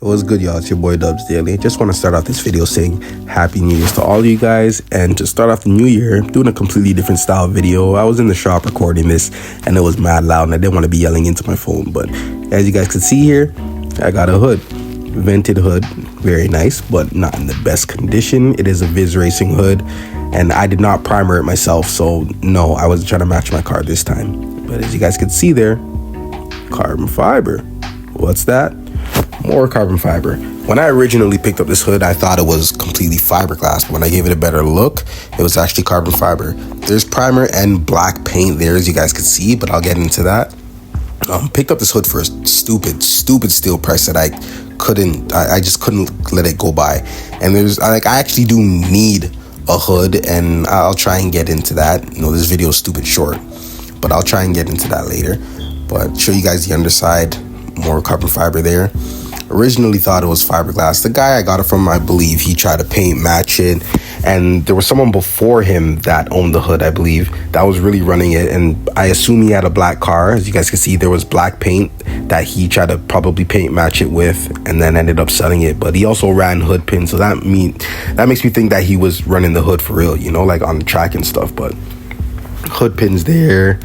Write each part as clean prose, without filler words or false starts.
What's good, y'all? It's your boy Dubs Daily. Just want to start off this video saying Happy New Year's to all of you guys. And to start off the new year, doing a completely different style video. I was in the shop recording this and it was mad loud and I didn't want to be yelling into my phone. But as you guys can see here, I got a hood. Vented hood. Very nice, but not in the best condition. It is a VIS racing hood and I did not primer it myself. So no, I wasn't trying to match my car this time. But as you guys can see there, carbon fiber. What's that? More carbon fiber. When I originally picked up this hood, I thought it was completely fiberglass. When I gave it a better look, it was actually carbon fiber. There's primer and black paint there, as you guys can see, but I'll get into that. Picked up this hood for a stupid steal price that I just couldn't let it go by. And I actually do need a hood, and I'll try and get into that. You know, this video is stupid short, but I'll try and get into that later. But show you guys the underside, more carbon fiber there. Originally thought it was fiberglass. The guy I got it from, I believe he tried to paint match it, and there was someone before him that owned the hood, I believe, that was really running it, and I assume he had a black car. As you guys can see, there was black paint that he tried to probably paint match it with and then ended up selling it. But he also ran hood pins, so that makes me think that he was running the hood for real, you know, like on the track and stuff. But hood pins there.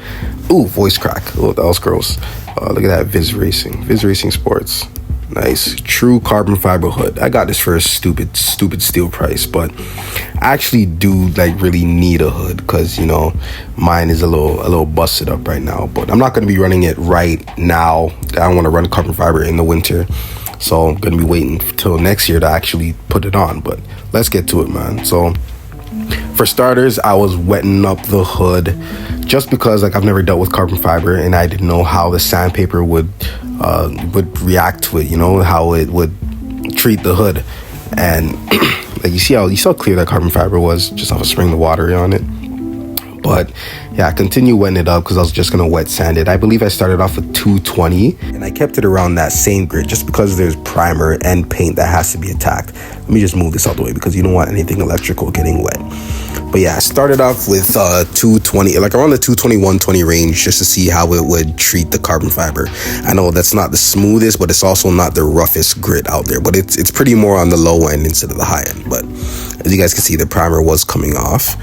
Ooh, voice crack. Oh, that was gross. Look at that, VIS Racing Sports. Nice, true carbon fiber hood. I got this for a stupid steal price, but I actually do like really need a hood because, you know, mine is a little busted up right now. But I'm not going to be running it right now. I don't want to run carbon fiber in the winter, so I'm going to be waiting till next year to actually put it on. But let's get to it, man. So for starters, I was wetting up the hood just because, like, I've never dealt with carbon fiber and I didn't know how the sandpaper would react to it, you know, how it would treat the hood. And like you see how clear that carbon fiber was just off of spraying the water on it. But yeah, I continue wetting it up because I was just gonna wet sand it. I believe I started off with 220 and I kept it around that same grit just because there's primer and paint that has to be attacked. Let me just move this out the way because you don't want anything electrical getting wet. But yeah, I started off with 220, like around the 220, 120 range, just to see how it would treat the carbon fiber. I know that's not the smoothest, but it's also not the roughest grit out there. But it's pretty more on the low end instead of the high end. But as you guys can see, the primer was coming off.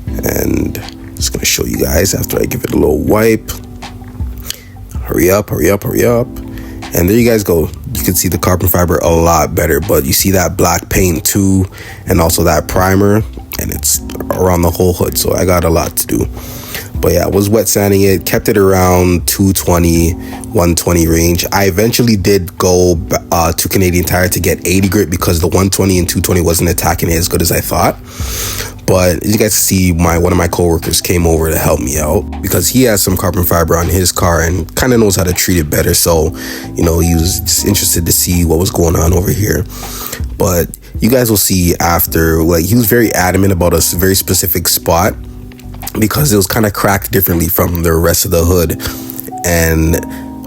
And I'm just gonna show you guys after I give it a little wipe. Hurry up. And there you guys go. You can see the carbon fiber a lot better, but you see that black paint too, and also that primer, and it's around the whole hood, so I got a lot to do. But yeah, I was wet sanding it, kept it around 220, 120 range. I eventually did go to Canadian Tire to get 80 grit because the 120 and 220 wasn't attacking it as good as I thought. But as you guys see, one of my coworkers came over to help me out because he has some carbon fiber on his car and kind of knows how to treat it better. So, you know, he was just interested to see what was going on over here. But you guys will see after, like, he was very adamant about a very specific spot because it was kind of cracked differently from the rest of the hood. And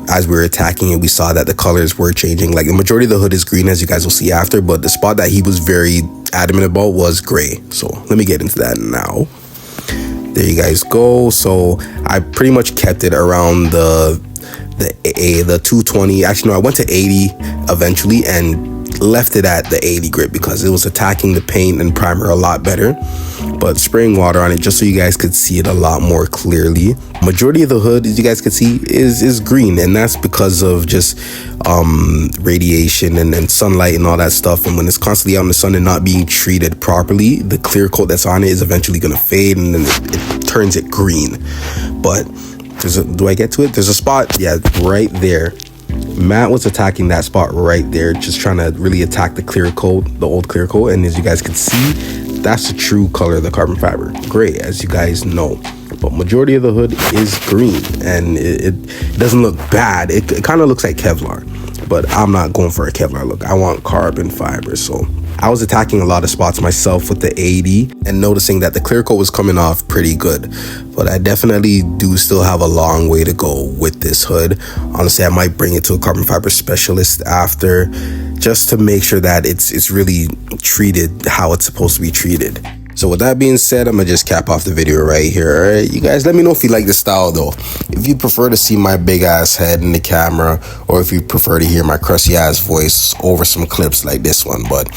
as we were attacking it, we saw that the colors were changing. Like, the majority of the hood is green, as you guys will see after, but the spot that he was very adamant about was gray. So let me get into that now. There you guys go. So I pretty much kept it around the 220. Actually, no, I went to 80 eventually and left it at the 80 grit because it was attacking the paint and primer a lot better. But spraying water on it just so you guys could see it a lot more clearly. Majority of the hood, as you guys can see, is green, and that's because of just radiation and sunlight and all that stuff. And when it's constantly out in the sun and not being treated properly, the clear coat that's on it is eventually going to fade and then it turns it green. But do I get to it? There's a spot, yeah, right there. Matt was attacking that spot right there, just trying to really attack the clear coat, the old clear coat. And as you guys can see, that's the true color of the carbon fiber, gray, as you guys know. But majority of the hood is green, and it doesn't look bad. It kind of looks like Kevlar, but I'm not going for a Kevlar look. I want carbon fiber. So I was attacking a lot of spots myself with the 80 and noticing that the clear coat was coming off pretty good. But I definitely do still have a long way to go with this hood. Honestly, I might bring it to a carbon fiber specialist after, just to make sure that it's really treated how it's supposed to be treated. So with that being said, I'm gonna just cap off the video right here. All right, you guys, let me know if you like this style though. If you prefer to see my big ass head in the camera, or if you prefer to hear my crusty ass voice over some clips like this one. But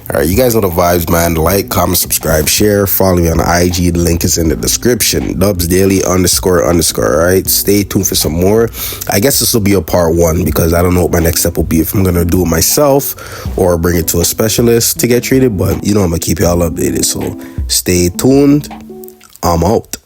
all right, you guys know the vibes, man. Like, comment, subscribe, share, follow me on IG. The link is in the description. Dubs Daily __. All right, stay tuned for some more. I guess this will be a part 1 because I don't know what my next step will be, if I'm gonna do it myself or bring it to a specialist to get treated. But you know, I'm gonna keep y'all updated, so stay tuned. I'm out.